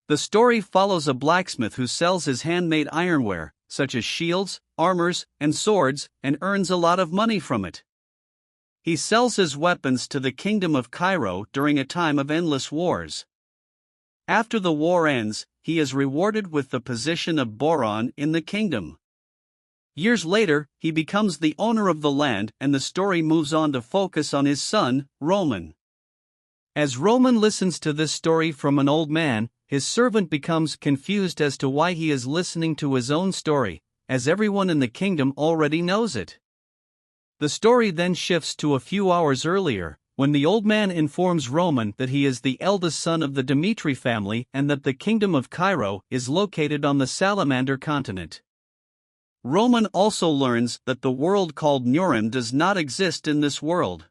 The story follows a blacksmith who sells his handmade ironware, such as shields, armors, and swords, and earns a lot of money from it. He sells his weapons to the kingdom of Cairo during a time of endless wars. After the war ends, he is rewarded with the position of Moron in the kingdom. Years later, he becomes the owner of the land, and the story moves on to focus on his son, Roman. As Roman listens to this story from an old man, his servant becomes confused as to why he is listening to his own story, as everyone in the kingdom already knows it. The story then shifts to a few hours earlier, when the old man informs Roman that he is the eldest son of the Dmitri family and that the kingdom of Cairo is located on the Salamander continent. Roman also learns that the world called Moron does not exist in this world.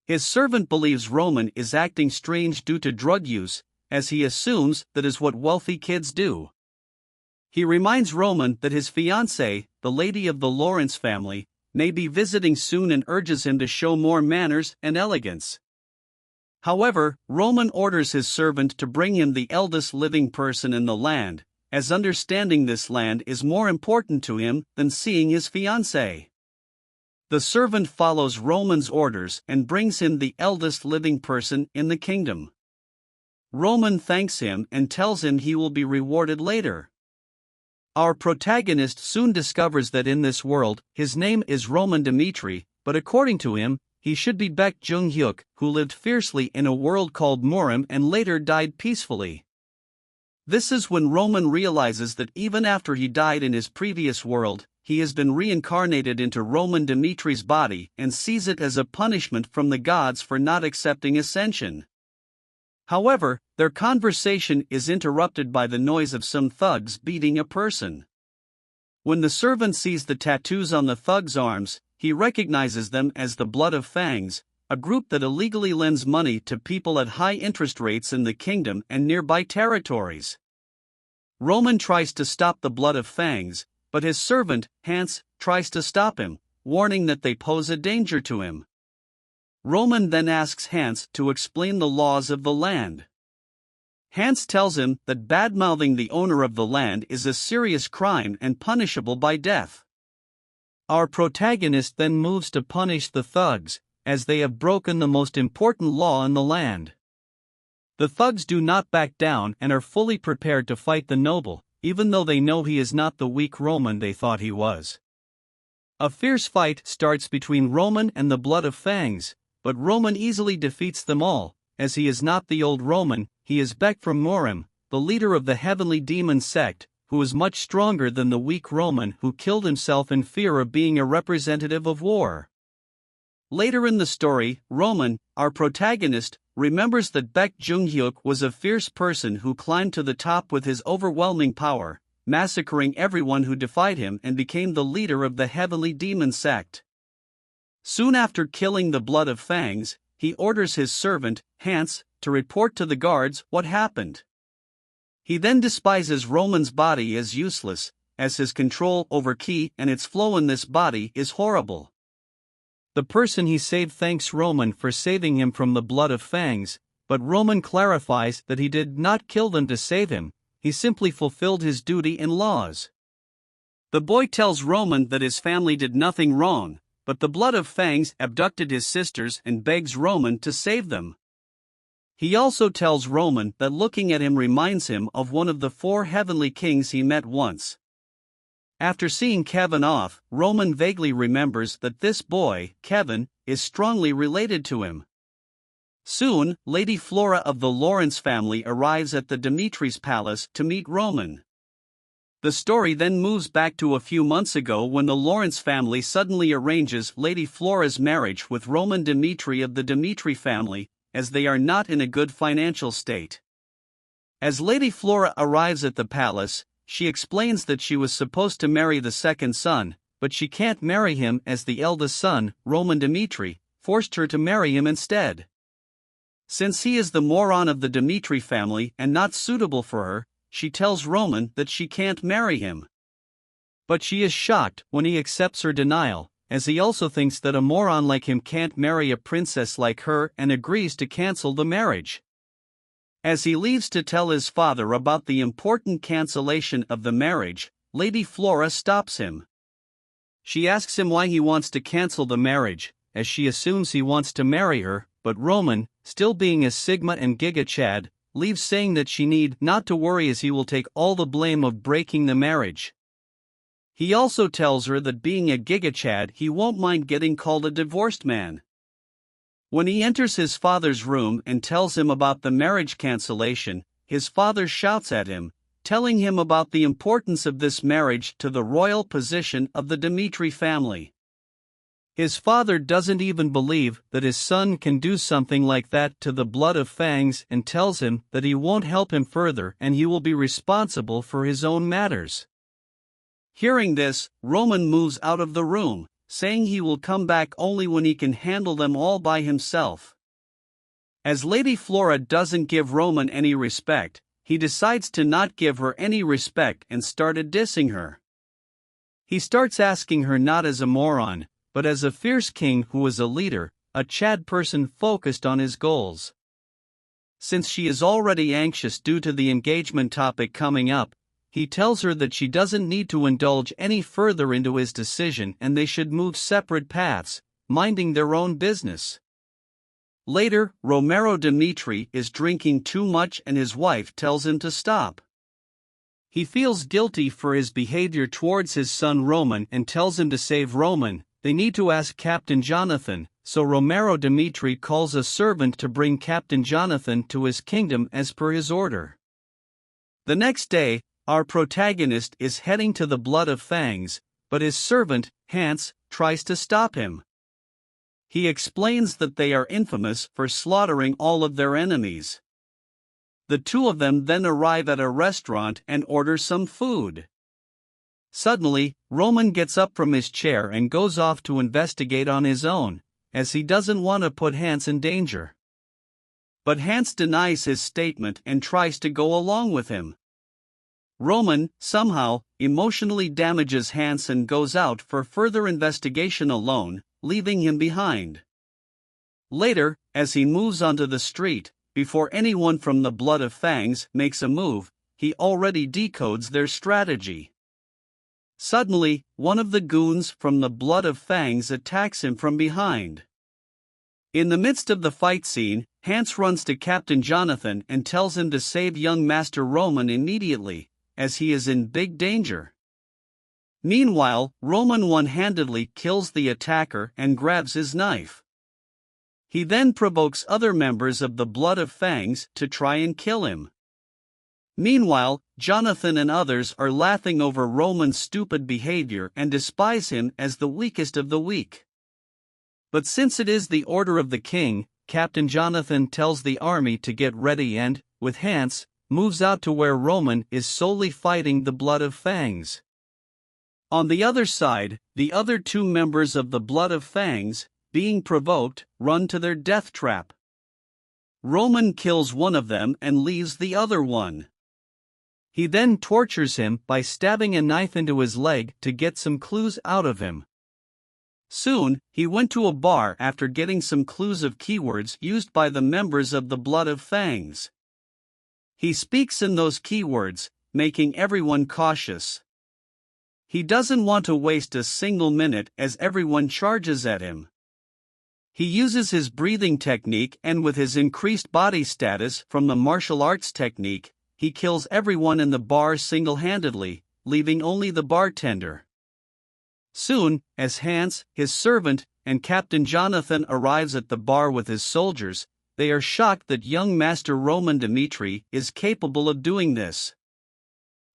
His servant believes Roman is acting strange due to drug use, as he assumes that is what wealthy kids do. He reminds Roman that his fiancée, the lady of the Lawrence family, may be visiting soon and urges him to show more manners and elegance. However, Roman orders his servant to bring him the eldest living person in the land, as understanding this land is more important to him than seeing his fiancée. The servant follows Roman's orders and brings him the eldest living person in the kingdom. Roman thanks him and tells him he will be rewarded later. Our protagonist soon discovers that in this world, his name is Roman Dmitri, but according to him, he should be Baek Jung-hyuk, who lived fiercely in a world called Moron and later died peacefully. This is when Roman realizes that even after he died in his previous world, he has been reincarnated into Roman Dmitri's body and sees it as a punishment from the gods for not accepting ascension. However, their conversation is interrupted by the noise of some thugs beating a person. When the servant sees the tattoos on the thugs' arms, he recognizes them as the Blood of Fangs, a group that illegally lends money to people at high interest rates in the kingdom and nearby territories. Roman tries to stop the Blood of Fangs, but his servant, Hans, tries to stop him, warning that they pose a danger to him. Roman then asks Hans to explain the laws of the land. Hans tells him that bad-mouthing the owner of the land is a serious crime and punishable by death. Our protagonist then moves to punish the thugs, as they have broken the most important law in the land. The thugs do not back down and are fully prepared to fight the noble, even though they know he is not the weak Roman they thought he was. A fierce fight starts between Roman and the Blood of Fangs, but Roman easily defeats them all, as he is not the old Roman, he is Baek from Moron, the leader of the heavenly demon sect, who is much stronger than the weak Roman who killed himself in fear of being a representative of war. Later in the story, Roman, our protagonist, remembers that Baek Jung-hyuk was a fierce person who climbed to the top with his overwhelming power, massacring everyone who defied him and became the leader of the heavenly demon sect. Soon after killing the Blood of Fangs, he orders his servant, Hans, to report to the guards what happened. He then despises Roman's body as useless, as his control over ki and its flow in this body is horrible. The person he saved thanks Roman for saving him from the Blood of Fangs, but Roman clarifies that he did not kill them to save him, he simply fulfilled his duty and laws. The boy tells Roman that his family did nothing wrong, but the Blood of Fangs abducted his sisters and begs Roman to save them. He also tells Roman that looking at him reminds him of one of the 4 heavenly kings he met once. After seeing Kevin off, Roman vaguely remembers that this boy, Kevin, is strongly related to him. Soon, Lady Flora of the Lawrence family arrives at the Dimitri's palace to meet Roman. The story then moves back to a few months ago when the Lawrence family suddenly arranges Lady Flora's marriage with Roman Dmitri of the Dmitri family, as they are not in a good financial state. As Lady Flora arrives at the palace, she explains that she was supposed to marry the second son, but she can't marry him as the eldest son, Roman Dmitri, forced her to marry him instead. Since he is the moron of the Dmitri family and not suitable for her, she tells Roman that she can't marry him. But she is shocked when he accepts her denial, as he also thinks that a moron like him can't marry a princess like her and agrees to cancel the marriage. As he leaves to tell his father about the important cancellation of the marriage, Lady Flora stops him. She asks him why he wants to cancel the marriage, as she assumes he wants to marry her, but Roman, still being a Sigma and Giga Chad, leaves saying that she need not to worry as he will take all the blame of breaking the marriage. He also tells her that being a Giga Chad he won't mind getting called a divorced man. When he enters his father's room and tells him about the marriage cancellation, his father shouts at him, telling him about the importance of this marriage to the royal position of the Dmitri family. His father doesn't even believe that his son can do something like that to the blood of fangs and tells him that he won't help him further and he will be responsible for his own matters. Hearing this, Roman moves out of the room, saying he will come back only when he can handle them all by himself. As Lady Flora doesn't give Roman any respect, he decides to not give her any respect and started dissing her. He starts asking her not as a moron, but as a fierce king who is a leader, a Chad person focused on his goals. Since she is already anxious due to the engagement topic coming up, he tells her that she doesn't need to indulge any further into his decision and they should move separate paths, minding their own business. Later, Romero Dmitri is drinking too much and his wife tells him to stop. He feels guilty for his behavior towards his son Roman and tells him to save Roman. They need to ask Captain Jonathan, so Romero Dmitri calls a servant to bring Captain Jonathan to his kingdom as per his order. The next day, our protagonist is heading to the Blood of Fangs, but his servant, Hans, tries to stop him. He explains that they are infamous for slaughtering all of their enemies. The two of them then arrive at a restaurant and order some food. Suddenly, Roman gets up from his chair and goes off to investigate on his own, as he doesn't want to put Hans in danger. But Hans denies his statement and tries to go along with him. Roman, somehow, emotionally damages Hans and goes out for further investigation alone, leaving him behind. Later, as he moves onto the street, before anyone from the Blood of Fangs makes a move, he already decodes their strategy. Suddenly, one of the goons from the Blood of Fangs attacks him from behind. In the midst of the fight scene, Hans runs to Captain Jonathan and tells him to save young Master Roman immediately, as he is in big danger. Meanwhile, Roman one-handedly kills the attacker and grabs his knife. He then provokes other members of the Blood of Fangs to try and kill him. Meanwhile, Jonathan and others are laughing over Roman's stupid behavior and despise him as the weakest of the weak. But since it is the order of the king, Captain Jonathan tells the army to get ready and, with Hans, moves out to where Roman is solely fighting the Blood of Fangs. On the other side, the other two members of the Blood of Fangs, being provoked, run to their death trap. Roman kills one of them and leaves the other one. He then tortures him by stabbing a knife into his leg to get some clues out of him. Soon, he went to a bar after getting some clues of keywords used by the members of the Blood of Fangs. He speaks in those keywords, making everyone cautious. He doesn't want to waste a single minute as everyone charges at him. He uses his breathing technique and with his increased body status from the martial arts technique, he kills everyone in the bar single-handedly, leaving only the bartender. Soon, as Hans, his servant, and Captain Jonathan arrives at the bar with his soldiers, they are shocked that young Master Roman Dmitri is capable of doing this.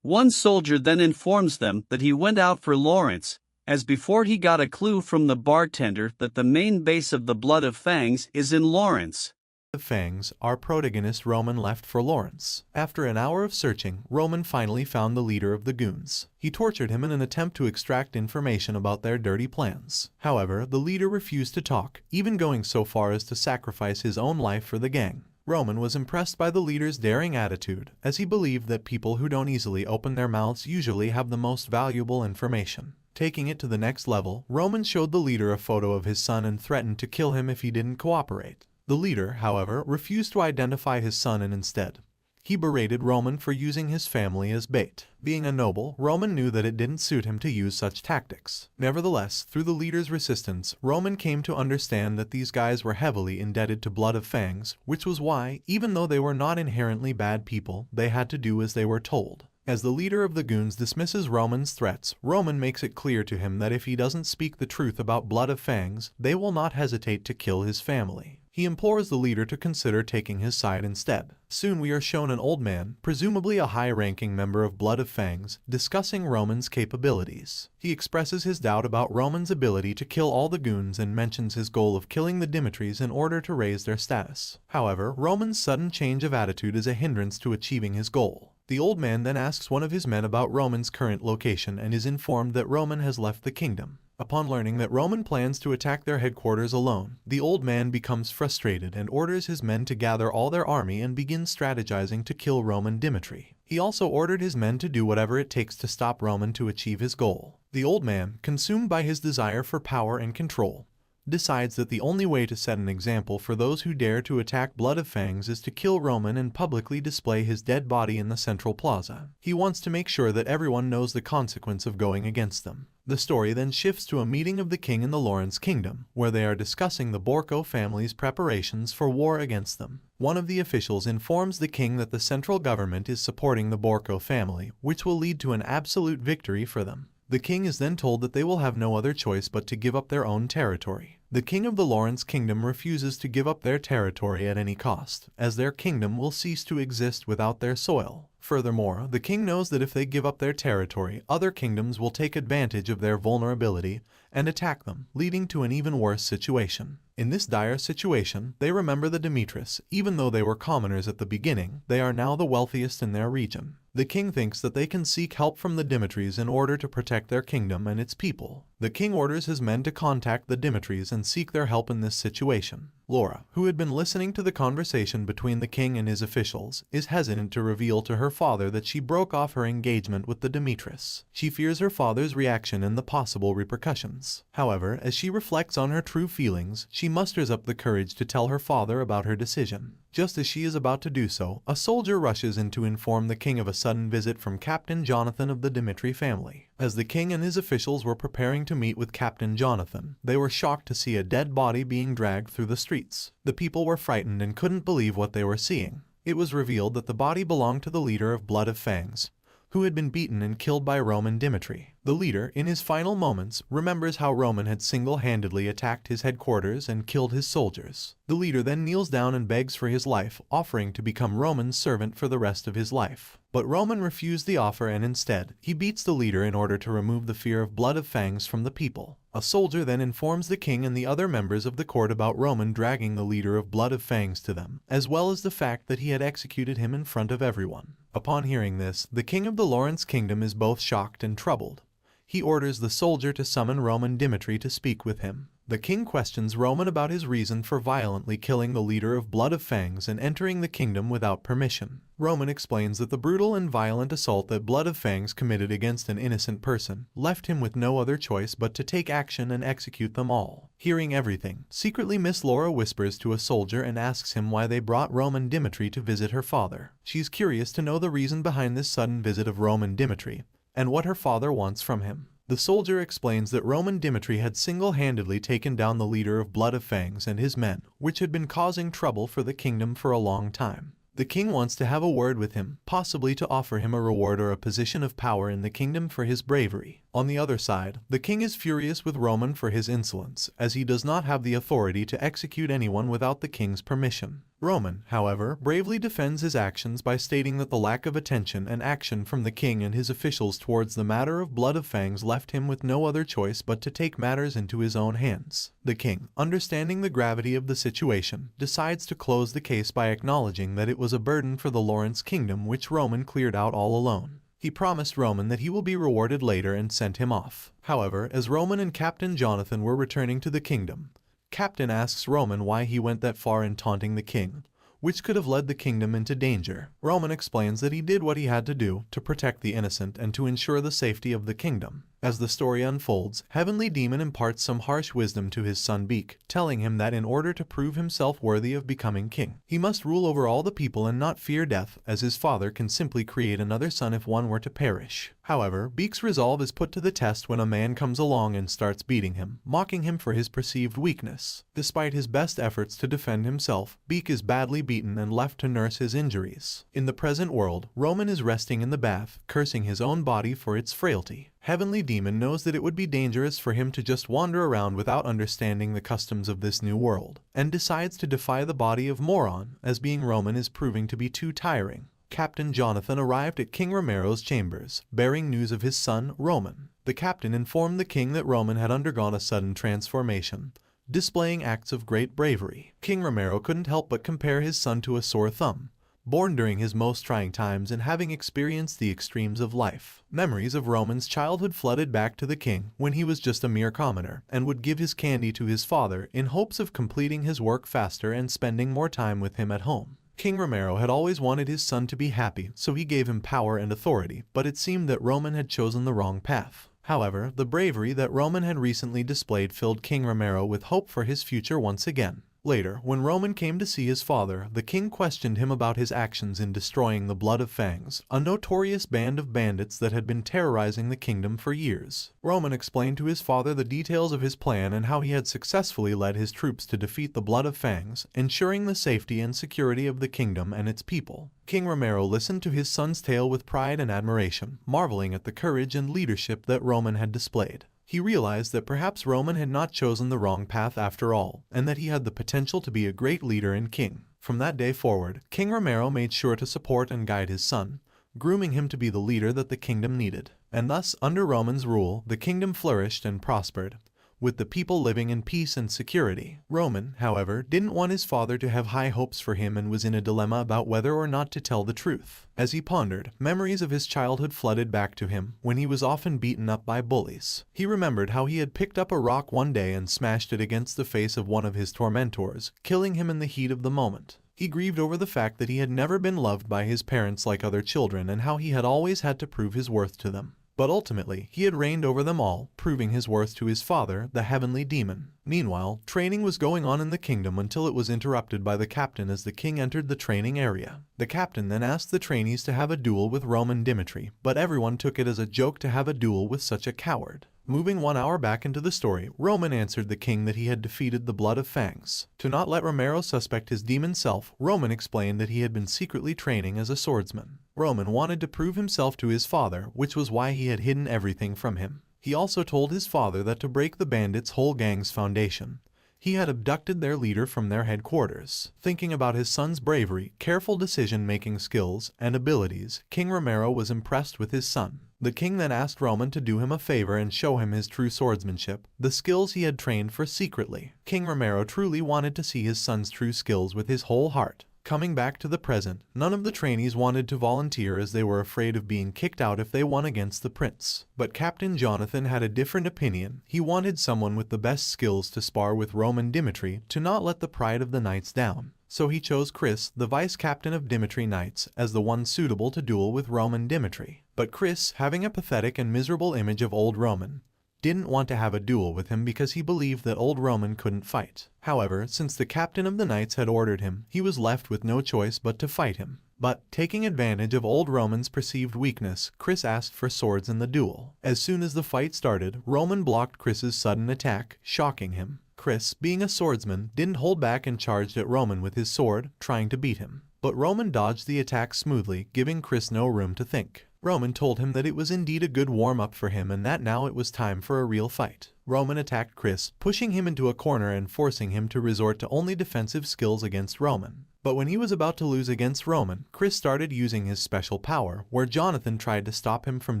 One soldier then informs them that he went out for Lawrence, as before he got a clue from the bartender that the main base of the Blood of Fangs is in Lawrence. The Fangs, our protagonist Roman left for Lawrence. After an hour of searching, Roman finally found the leader of the goons. He tortured him in an attempt to extract information about their dirty plans. However, the leader refused to talk, even going so far as to sacrifice his own life for the gang. Roman was impressed by the leader's daring attitude, as he believed that people who don't easily open their mouths usually have the most valuable information. Taking it to the next level, Roman showed the leader a photo of his son and threatened to kill him if he didn't cooperate. The leader, however, refused to identify his son and instead he berated Roman for using his family as bait. Being a noble, Roman knew that it didn't suit him to use such tactics. Nevertheless, through the leader's resistance, Roman came to understand that these guys were heavily indebted to Blood of Fangs, which was why, even though they were not inherently bad people, they had to do as they were told. As the leader of the goons dismisses Roman's threats, Roman makes it clear to him that if he doesn't speak the truth about Blood of Fangs, they will not hesitate to kill his family. He implores the leader to consider taking his side instead. Soon we are shown an old man, presumably a high-ranking member of Blood of Fangs, discussing Roman's capabilities. He expresses his doubt about Roman's ability to kill all the goons and mentions his goal of killing the Dimitris in order to raise their status. However, Roman's sudden change of attitude is a hindrance to achieving his goal. The old man then asks one of his men about Roman's current location and is informed that Roman has left the kingdom. Upon learning that Roman plans to attack their headquarters alone, the old man becomes frustrated and orders his men to gather all their army and begin strategizing to kill Roman Dimitri. He also ordered his men to do whatever it takes to stop Roman to achieve his goal. The old man, consumed by his desire for power and control, decides that the only way to set an example for those who dare to attack Blood of Fangs is to kill Roman and publicly display his dead body in the central plaza. He wants to make sure that everyone knows the consequence of going against them. The story then shifts to a meeting of the king in the Lawrence kingdom, where they are discussing the Borko family's preparations for war against them. One of the officials informs the king that the central government is supporting the Borko family, which will lead to an absolute victory for them. The king is then told that they will have no other choice but to give up their own territory. The king of the Lawrence kingdom refuses to give up their territory at any cost, as their kingdom will cease to exist without their soil. Furthermore, the king knows that if they give up their territory, other kingdoms will take advantage of their vulnerability and attack them, leading to an even worse situation. In this dire situation, they remember the Dimitris. Even though they were commoners at the beginning, they are now the wealthiest in their region. The king thinks that they can seek help from the Dimitris in order to protect their kingdom and its people. The king orders his men to contact the Dimitris and seek their help in this situation. Laura, who had been listening to the conversation between the king and his officials, is hesitant to reveal to her father that she broke off her engagement with the Dimitris. She fears her father's reaction and the possible repercussions. However, as she reflects on her true feelings, she musters up the courage to tell her father about her decision. Just as she is about to do so, a soldier rushes in to inform the king of a sudden visit from Captain Jonathan of the Dimitri family. As the king and his officials were preparing to meet with Captain Jonathan, they were shocked to see a dead body being dragged through the streets. The people were frightened and couldn't believe what they were seeing. It was revealed that the body belonged to the leader of Blood of Fangs, who had been beaten and killed by Roman Dimitri. The leader, in his final moments, remembers how Roman had single-handedly attacked his headquarters and killed his soldiers. The leader then kneels down and begs for his life, offering to become Roman's servant for the rest of his life. But Roman refused the offer and instead, he beats the leader in order to remove the fear of Blood of Fangs from the people. A soldier then informs the king and the other members of the court about Roman dragging the leader of Blood of Fangs to them, as well as the fact that he had executed him in front of everyone. Upon hearing this, the king of the Lawrence kingdom is both shocked and troubled. He orders the soldier to summon Roman Dimitri to speak with him. The king questions Roman about his reason for violently killing the leader of Blood of Fangs and entering the kingdom without permission. Roman explains that the brutal and violent assault that Blood of Fangs committed against an innocent person left him with no other choice but to take action and execute them all. Hearing everything, secretly Miss Laura whispers to a soldier and asks him why they brought Roman Dimitri to visit her father. She's curious to know the reason behind this sudden visit of Roman Dimitri and what her father wants from him. The soldier explains that Roman Dimitri had single-handedly taken down the leader of Blood of Fangs and his men, which had been causing trouble for the kingdom for a long time. The king wants to have a word with him, possibly to offer him a reward or a position of power in the kingdom for his bravery. On the other side, the king is furious with Roman for his insolence, as he does not have the authority to execute anyone without the king's permission. Roman, however, bravely defends his actions by stating that the lack of attention and action from the king and his officials towards the matter of Blood of Fangs left him with no other choice but to take matters into his own hands. The king, understanding the gravity of the situation, decides to close the case by acknowledging that it was a burden for the Lawrence kingdom which Roman cleared out all alone. He promised Roman that he will be rewarded later and sent him off. However, as Roman and Captain Jonathan were returning to the kingdom, Captain asks Roman why he went that far in taunting the king, which could have led the kingdom into danger. Roman explains that he did what he had to do to protect the innocent and to ensure the safety of the kingdom. As the story unfolds, Heavenly Demon imparts some harsh wisdom to his son Beak, telling him that in order to prove himself worthy of becoming king, he must rule over all the people and not fear death, as his father can simply create another son if one were to perish. However, Beak's resolve is put to the test when a man comes along and starts beating him, mocking him for his perceived weakness. Despite his best efforts to defend himself, Beak is badly beaten and left to nurse his injuries. In the present world, Roman is resting in the bath, cursing his own body for its frailty. Heavenly Demon knows that it would be dangerous for him to just wander around without understanding the customs of this new world, and decides to defy the body of Moron, as being Roman is proving to be too tiring. Captain Jonathan arrived at King Romero's chambers, bearing news of his son, Roman. The captain informed the king that Roman had undergone a sudden transformation, displaying acts of great bravery. King Romero couldn't help but compare his son to a sore thumb, born during his most trying times and having experienced the extremes of life. Memories of Roman's childhood flooded back to the king when he was just a mere commoner, and would give his candy to his father in hopes of completing his work faster and spending more time with him at home. King Romero had always wanted his son to be happy, so he gave him power and authority, but it seemed that Roman had chosen the wrong path. However, the bravery that Roman had recently displayed filled King Romero with hope for his future once again. Later, when Roman came to see his father, the king questioned him about his actions in destroying the Blood of Fangs, a notorious band of bandits that had been terrorizing the kingdom for years. Roman explained to his father the details of his plan and how he had successfully led his troops to defeat the Blood of Fangs, ensuring the safety and security of the kingdom and its people. King Romero listened to his son's tale with pride and admiration, marveling at the courage and leadership that Roman had displayed. He realized that perhaps Roman had not chosen the wrong path after all, and that he had the potential to be a great leader and king. From that day forward, King Romero made sure to support and guide his son, grooming him to be the leader that the kingdom needed. And thus, under Roman's rule, the kingdom flourished and prospered, with the people living in peace and security. Roman, however, didn't want his father to have high hopes for him and was in a dilemma about whether or not to tell the truth. As he pondered, memories of his childhood flooded back to him, when he was often beaten up by bullies. He remembered how he had picked up a rock one day and smashed it against the face of one of his tormentors, killing him in the heat of the moment. He grieved over the fact that he had never been loved by his parents like other children and how he had always had to prove his worth to them. But ultimately, he had reigned over them all, proving his worth to his father, the Heavenly Demon. Meanwhile, training was going on in the kingdom until it was interrupted by the captain as the king entered the training area. The captain then asked the trainees to have a duel with Roman Dimitri, but everyone took it as a joke to have a duel with such a coward. Moving 1 hour back into the story, Roman answered the king that he had defeated the Blood of Fangs. To not let Romero suspect his demon self, Roman explained that he had been secretly training as a swordsman. Roman wanted to prove himself to his father, which was why he had hidden everything from him. He also told his father that to break the bandits' whole gang's foundation, he had abducted their leader from their headquarters. Thinking about his son's bravery, careful decision-making skills, and abilities, King Romero was impressed with his son. The king then asked Roman to do him a favor and show him his true swordsmanship, the skills he had trained for secretly. King Romero truly wanted to see his son's true skills with his whole heart. Coming back to the present, none of the trainees wanted to volunteer as they were afraid of being kicked out if they won against the prince. But Captain Jonathan had a different opinion. He wanted someone with the best skills to spar with Roman Dimitri to not let the pride of the knights down. So he chose Chris, the vice captain of Dimitri Knights, as the one suitable to duel with Roman Dimitri. But Chris, having a pathetic and miserable image of old Roman, didn't want to have a duel with him because he believed that old Roman couldn't fight. However, since the captain of the knights had ordered him, he was left with no choice but to fight him. But, taking advantage of old Roman's perceived weakness, Chris asked for swords in the duel. As soon as the fight started, Roman blocked Chris's sudden attack, shocking him. Chris, being a swordsman, didn't hold back and charged at Roman with his sword, trying to beat him. But Roman dodged the attack smoothly, giving Chris no room to think. Roman told him that it was indeed a good warm-up for him and that now it was time for a real fight. Roman attacked Chris, pushing him into a corner and forcing him to resort to only defensive skills against Roman. But when he was about to lose against Roman, Chris started using his special power, where Jonathan tried to stop him from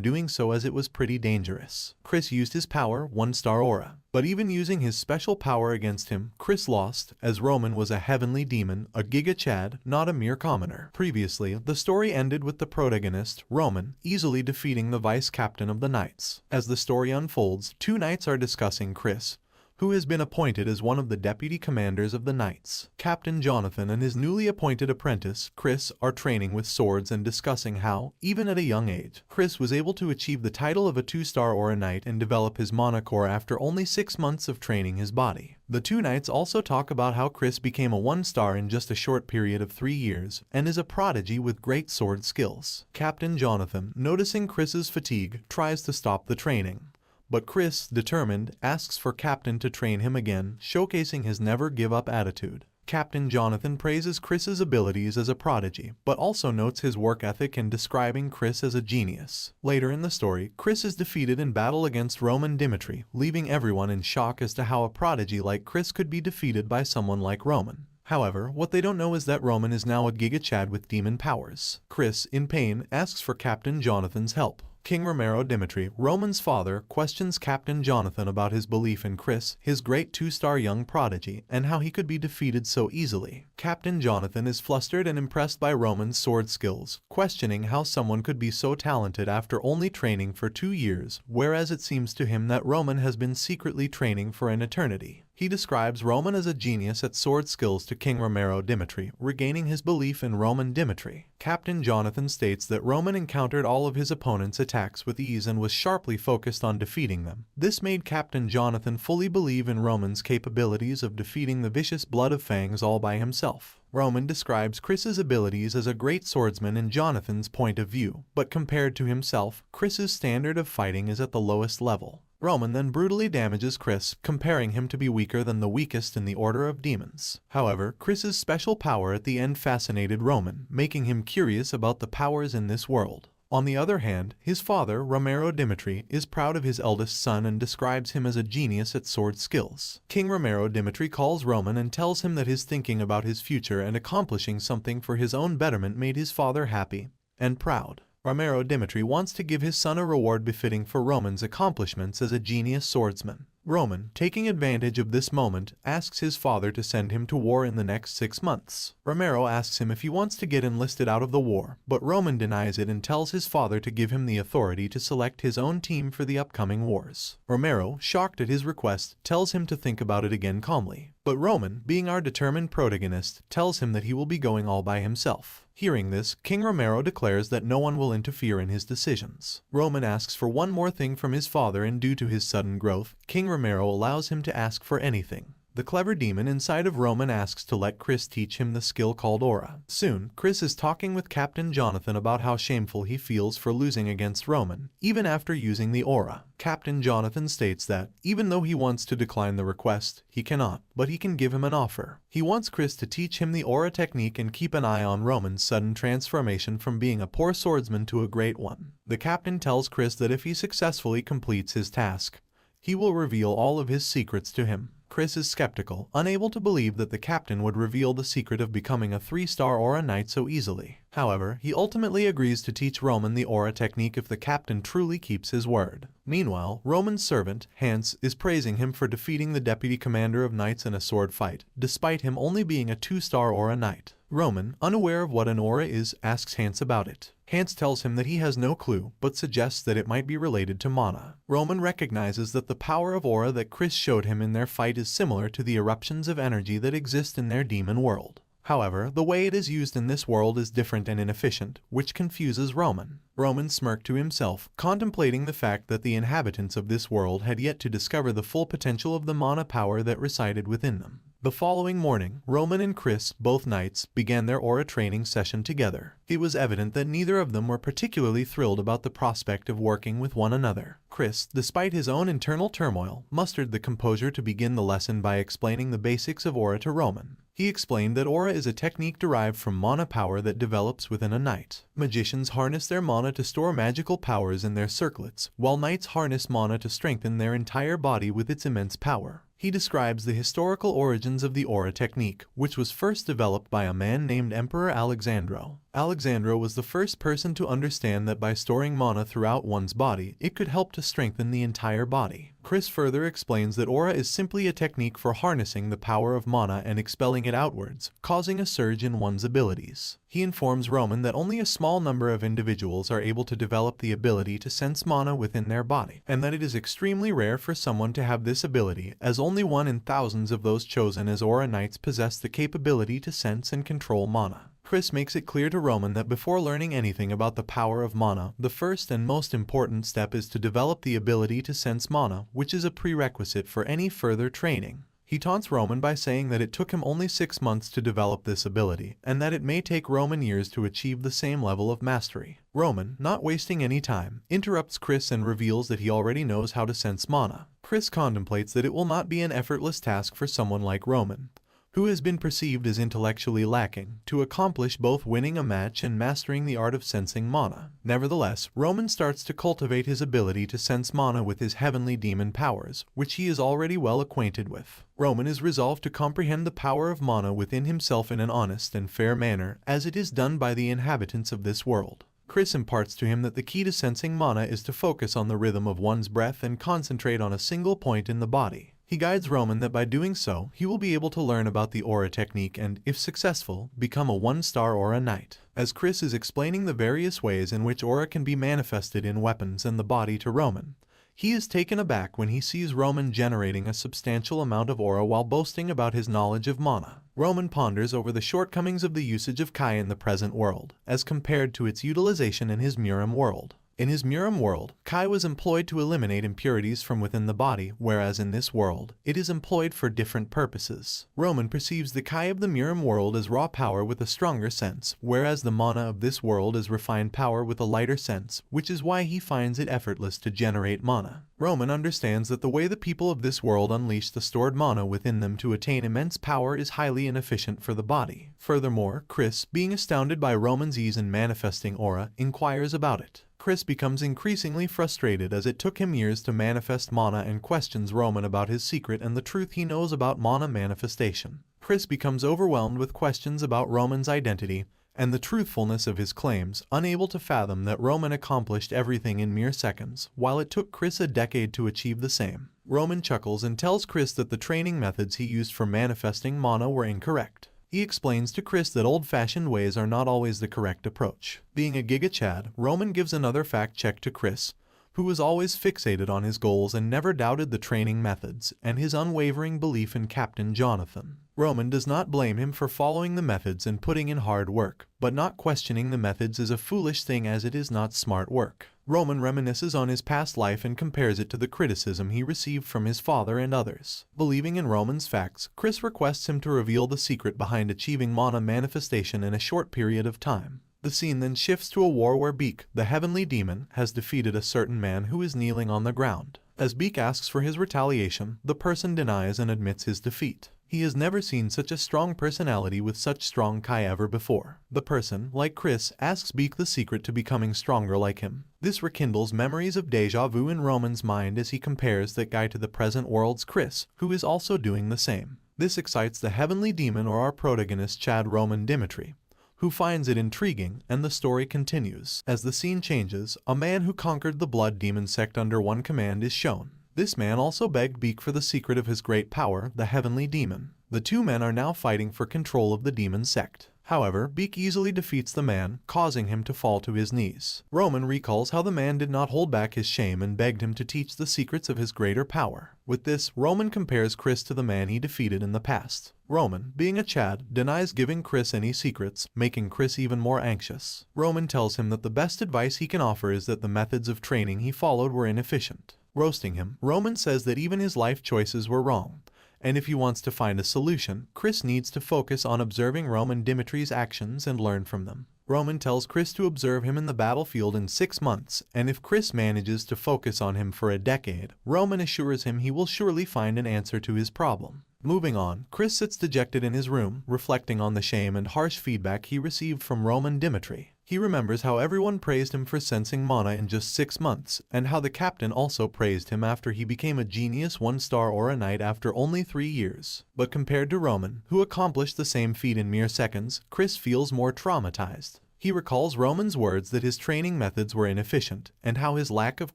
doing so as it was pretty dangerous. Chris used his power, 1-star aura. But even using his special power against him, Chris lost, as Roman was a heavenly demon, a Giga Chad, not a mere commoner. Previously, the story ended with the protagonist, Roman, easily defeating the vice captain of the knights. As the story unfolds, two knights are discussing Chris, who has been appointed as one of the deputy commanders of the Knights. Captain Jonathan and his newly appointed apprentice, Chris, are training with swords and discussing how, even at a young age, Chris was able to achieve the title of a 2-star Aura Knight and develop his mana core after only 6 months of training his body. The two knights also talk about how Chris became a 1-star in just a short period of 3 years and is a prodigy with great sword skills. Captain Jonathan, noticing Chris's fatigue, tries to stop the training. But Chris, determined, asks for Captain to train him again, showcasing his never-give-up attitude. Captain Jonathan praises Chris's abilities as a prodigy, but also notes his work ethic in describing Chris as a genius. Later in the story, Chris is defeated in battle against Roman Dimitri, leaving everyone in shock as to how a prodigy like Chris could be defeated by someone like Roman. However, what they don't know is that Roman is now a Giga Chad with demon powers. Chris, in pain, asks for Captain Jonathan's help. King Romero Dimitri, Roman's father, questions Captain Jonathan about his belief in Chris, his great 2-star young prodigy, and how he could be defeated so easily. Captain Jonathan is flustered and impressed by Roman's sword skills, questioning how someone could be so talented after only training for 2 years, whereas it seems to him that Roman has been secretly training for an eternity. He describes Roman as a genius at sword skills to King Romero Dimitri, regaining his belief in Roman Dimitri. Captain Jonathan states that Roman encountered all of his opponent's attacks with ease and was sharply focused on defeating them. This made Captain Jonathan fully believe in Roman's capabilities of defeating the vicious Blood of Fangs all by himself. Roman describes Chris's abilities as a great swordsman in Jonathan's point of view, but compared to himself, Chris's standard of fighting is at the lowest level. Roman then brutally damages Chris, comparing him to be weaker than the weakest in the Order of Demons. However, Chris's special power at the end fascinated Roman, making him curious about the powers in this world. On the other hand, his father, Romero Dimitri, is proud of his eldest son and describes him as a genius at sword skills. King Romero Dimitri calls Roman and tells him that his thinking about his future and accomplishing something for his own betterment made his father happy and proud. Romero Dimitri wants to give his son a reward befitting for Roman's accomplishments as a genius swordsman. Roman, taking advantage of this moment, asks his father to send him to war in the next 6 months. Romero asks him if he wants to get enlisted out of the war, but Roman denies it and tells his father to give him the authority to select his own team for the upcoming wars. Romero, shocked at his request, tells him to think about it again calmly. But Roman, being our determined protagonist, tells him that he will be going all by himself. Hearing this, King Romero declares that no one will interfere in his decisions. Roman asks for one more thing from his father, and due to his sudden growth, King Romero allows him to ask for anything. The clever demon inside of Roman asks to let Chris teach him the skill called Aura. Soon, Chris is talking with Captain Jonathan about how shameful he feels for losing against Roman, even after using the Aura. Captain Jonathan states that, even though he wants to decline the request, he cannot, but he can give him an offer. He wants Chris to teach him the Aura technique and keep an eye on Roman's sudden transformation from being a poor swordsman to a great one. The captain tells Chris that if he successfully completes his task, he will reveal all of his secrets to him. Chris is skeptical, unable to believe that the captain would reveal the secret of becoming a 3-star Aura Knight so easily. However, he ultimately agrees to teach Roman the Aura technique if the captain truly keeps his word. Meanwhile, Roman's servant, Hans, is praising him for defeating the deputy commander of knights in a sword fight, despite him only being a 2-star Aura Knight. Roman, unaware of what an aura is, asks Hans about it. Hans tells him that he has no clue, but suggests that it might be related to mana. Roman recognizes that the power of aura that Chris showed him in their fight is similar to the eruptions of energy that exist in their demon world. However, the way it is used in this world is different and inefficient, which confuses Roman. Roman smirked to himself, contemplating the fact that the inhabitants of this world had yet to discover the full potential of the mana power that resided within them. The following morning, Roman and Chris, both knights, began their aura training session together. It was evident that neither of them were particularly thrilled about the prospect of working with one another. Chris, despite his own internal turmoil, mustered the composure to begin the lesson by explaining the basics of aura to Roman. He explained that aura is a technique derived from mana power that develops within a knight. Magicians harness their mana to store magical powers in their circlets, while knights harness mana to strengthen their entire body with its immense power. He describes the historical origins of the aura technique, which was first developed by a man named Emperor Alexandro. Alexandro was the first person to understand that by storing mana throughout one's body, it could help to strengthen the entire body. Chris further explains that aura is simply a technique for harnessing the power of mana and expelling it outwards, causing a surge in one's abilities. He informs Roman that only a small number of individuals are able to develop the ability to sense mana within their body, and that it is extremely rare for someone to have this ability, as only one in thousands of those chosen as Aura Knights possess the capability to sense and control mana. Chris makes it clear to Roman that before learning anything about the power of mana, the first and most important step is to develop the ability to sense mana, which is a prerequisite for any further training. He taunts Roman by saying that it took him only 6 months to develop this ability, and that it may take Roman years to achieve the same level of mastery. Roman, not wasting any time, interrupts Chris and reveals that he already knows how to sense mana. Chris contemplates that it will not be an effortless task for someone like Roman, who has been perceived as intellectually lacking, to accomplish both winning a match and mastering the art of sensing mana. Nevertheless, Roman starts to cultivate his ability to sense mana with his heavenly demon powers, which he is already well acquainted with. Roman is resolved to comprehend the power of mana within himself in an honest and fair manner, as it is done by the inhabitants of this world. Chris imparts to him that the key to sensing mana is to focus on the rhythm of one's breath and concentrate on a single point in the body. He guides Roman that by doing so, he will be able to learn about the aura technique and, if successful, become a 1-star aura knight. As Chris is explaining the various ways in which aura can be manifested in weapons and the body to Roman, he is taken aback when he sees Roman generating a substantial amount of aura while boasting about his knowledge of mana. Roman ponders over the shortcomings of the usage of Kai in the present world, as compared to its utilization in his Muram world. In his Muram world, Kai was employed to eliminate impurities from within the body, whereas in this world, it is employed for different purposes. Roman perceives the Kai of the Muram world as raw power with a stronger sense, whereas the mana of this world is refined power with a lighter sense, which is why he finds it effortless to generate mana. Roman understands that the way the people of this world unleash the stored mana within them to attain immense power is highly inefficient for the body. Furthermore, Chris, being astounded by Roman's ease in manifesting aura, inquires about it. Chris becomes increasingly frustrated as it took him years to manifest mana and questions Roman about his secret and the truth he knows about mana manifestation. Chris becomes overwhelmed with questions about Roman's identity and the truthfulness of his claims, unable to fathom that Roman accomplished everything in mere seconds, while it took Chris a decade to achieve the same. Roman chuckles and tells Chris that the training methods he used for manifesting mana were incorrect. He explains to Chris that old-fashioned ways are not always the correct approach. Being a Giga Chad, Roman gives another fact check to Chris, who was always fixated on his goals and never doubted the training methods, and his unwavering belief in Captain Jonathan. Roman does not blame him for following the methods and putting in hard work, but not questioning the methods is a foolish thing as it is not smart work. Roman reminisces on his past life and compares it to the criticism he received from his father and others. Believing in Roman's facts, Chris requests him to reveal the secret behind achieving mana manifestation in a short period of time. The scene then shifts to a war where Beak, the heavenly demon, has defeated a certain man who is kneeling on the ground. As Beak asks for his retaliation, the person denies and admits his defeat. He has never seen such a strong personality with such strong Kai ever before. The person, like Chris, asks Beak the secret to becoming stronger like him. This rekindles memories of deja vu in Roman's mind as he compares that guy to the present world's Chris, who is also doing the same. This excites the heavenly demon or our protagonist Chad Roman Dimitri, who finds it intriguing, and the story continues. As the scene changes, a man who conquered the blood demon sect under one command is shown. This man also begged Beak for the secret of his great power, the heavenly demon. The two men are now fighting for control of the demon sect. However, Beak easily defeats the man, causing him to fall to his knees. Roman recalls how the man did not hold back his shame and begged him to teach the secrets of his greater power. With this, Roman compares Chris to the man he defeated in the past. Roman, being a Chad, denies giving Chris any secrets, making Chris even more anxious. Roman tells him that the best advice he can offer is that the methods of training he followed were inefficient. Roasting him, Roman says that even his life choices were wrong, and if he wants to find a solution, Chris needs to focus on observing Roman Dimitri's actions and learn from them. Roman tells Chris to observe him in the battlefield in 6 months, and if Chris manages to focus on him for a decade, Roman assures him he will surely find an answer to his problem. Moving on, Chris sits dejected in his room, reflecting on the shame and harsh feedback he received from Roman Dimitri. He remembers how everyone praised him for sensing mana in just 6 months, and how the captain also praised him after he became a genius 1-star aura knight after only 3 years. But compared to Roman, who accomplished the same feat in mere seconds, Chris feels more traumatized. He recalls Roman's words that his training methods were inefficient, and how his lack of